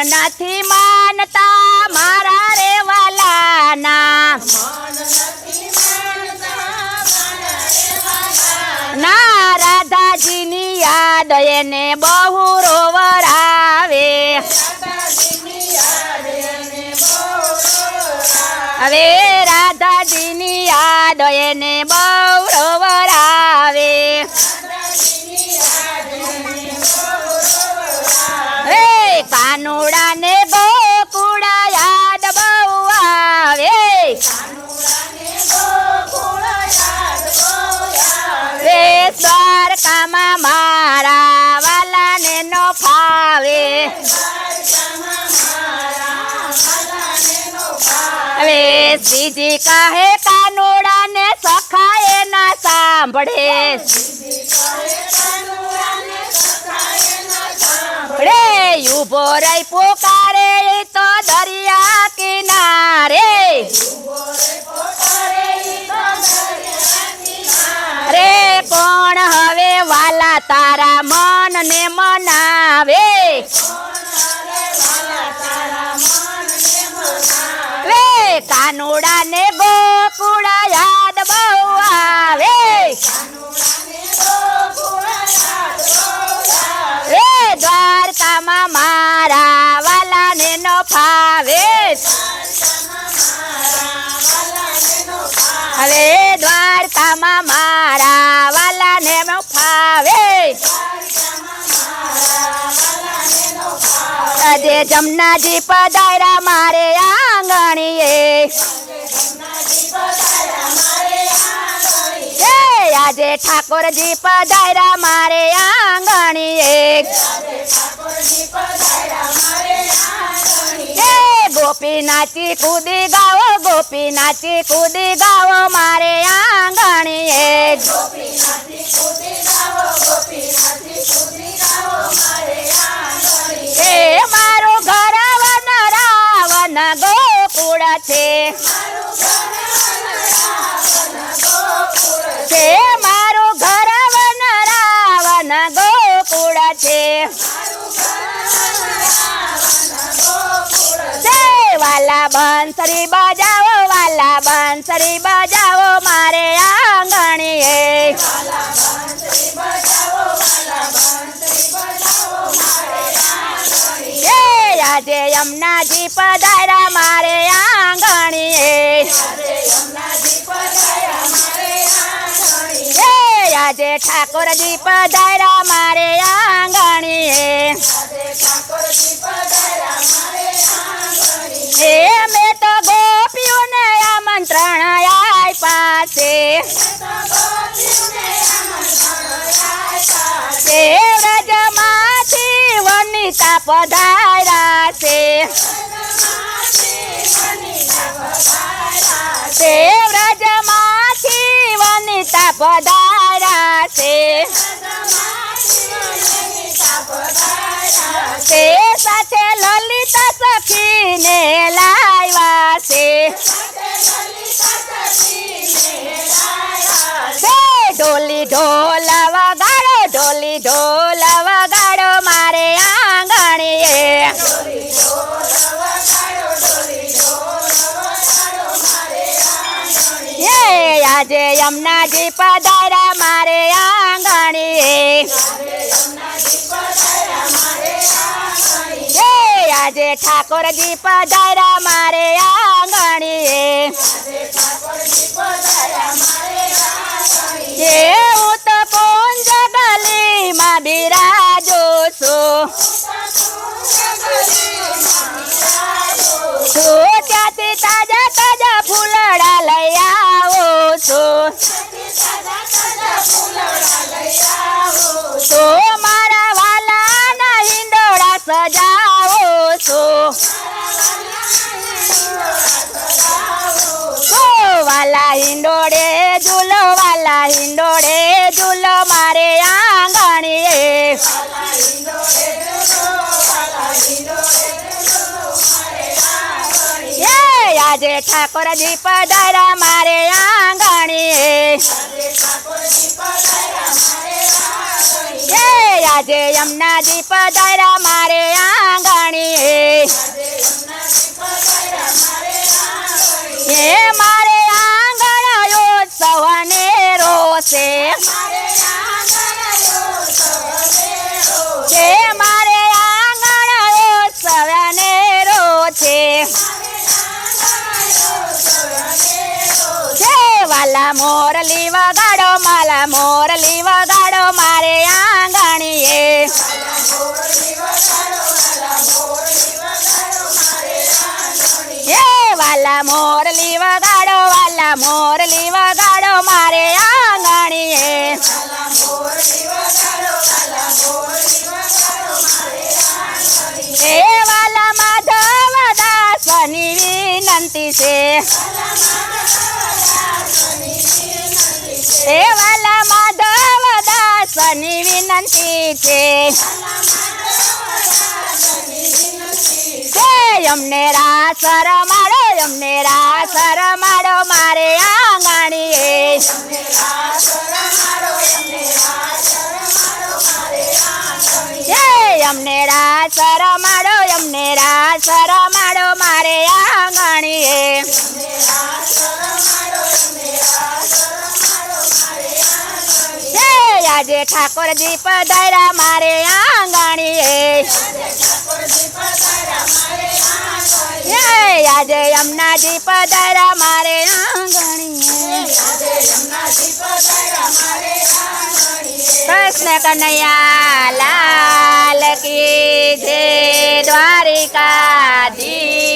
નથી માનતા મારા રે વાલાના ના રાધાજીની યાદ એને બહુ રોવરાવે હવે રાધાજીની યાદ એને બહુ રોવરાવે હે કાનુડાને ગોકુળ યાદ બહુ આવે રે દ્વારકામાં મારા વાલાને નો ફાવે હવે શ્રીજી કહે કાનુડાને સખાએ ના સાંભળે રે ઉભો રહી પોકારે તો દરિયા કિનારે રે કોણ હવે વાલા તારા મનને મનાવે રે કાનુડાને ગોકુળ યાદ બહુ આવે રે દ્વારકામાં મારા વાલાને નો ફાવે હવે દ્વારકામાં મારા વાલાને નો ફાવે આજે જમનાજી પધાર્યા મારે આંગણીએ આજે ઠાકોરજી પધાર્યા મારે આંગણીએ ગોપી નાચી કૂદી ગાવો ગોપી નાચી કૂદી ગાવો મારે આંગણીએ મારું ઘર વન રાવણ ગોકુળ છે મારું ઘર વન રાવણ ગોકુળ છે વાલા બંસરી બજાવો વાલા બંસરી બજાવો મારે આંગણીએ આજે યમુનાજી પધાર્યા મારે આંગણીએ આજે ઠાકોરજી પધાર્યા મારે આંગણીએ મેં તો ગોપીઓને આમંત્રણ આપ્યા છે વ્રજમાંથી વનિતા પધાર્યા છે વ્રજમાંથી વનિતા પધાર્યા છે સાથે લલિતા સખીને લાવ્યા છે ઢોલી ઢોલ વગાડો ઢોલી ઢોલ વગાડો મારે આંગણીએ આજે યમુનાજી પધાર્યા મારે આંગણીએ આજે ઠાકોરજી પધાર્યા મારે આંગણીએ હું તો કુંજ ગલીમાં બિરાજો છું ત્યાંથી તાજા તાજા ફૂલડા લઈ આવો છું તો મારા વાલાના હિંડોળા સજાવો છું વાલા હિંડોળે ઝૂલો મારે આંગણીએ આજે ઠાકોરજી પધાર્યા મારે આંગણીએ આજે યમુનાજી પધાર્યા મારે આંગણીએ વાલા મોરલી વગાડો માલા મોરલી વગાડો મારે આંગણીએ વાલા મોરલી વગાડો મારે આંગણીએ એ વાલા માધવ દાસની વિનંતી છે એ વાલા માધવ દાસની વિનંતી છે અમને રાસ રમાડો મારે આંગણીએ અમને રાસ રમાડો મારે આંગણીએ આજે ઠાકોરજી પધાર્યા મારે આંગણીએ આજે યમુનાજી પધાર્યા મારે આંગણીએ કૃષ્ણ કનૈયા લાલ કી જય દ્વારિકાધીશ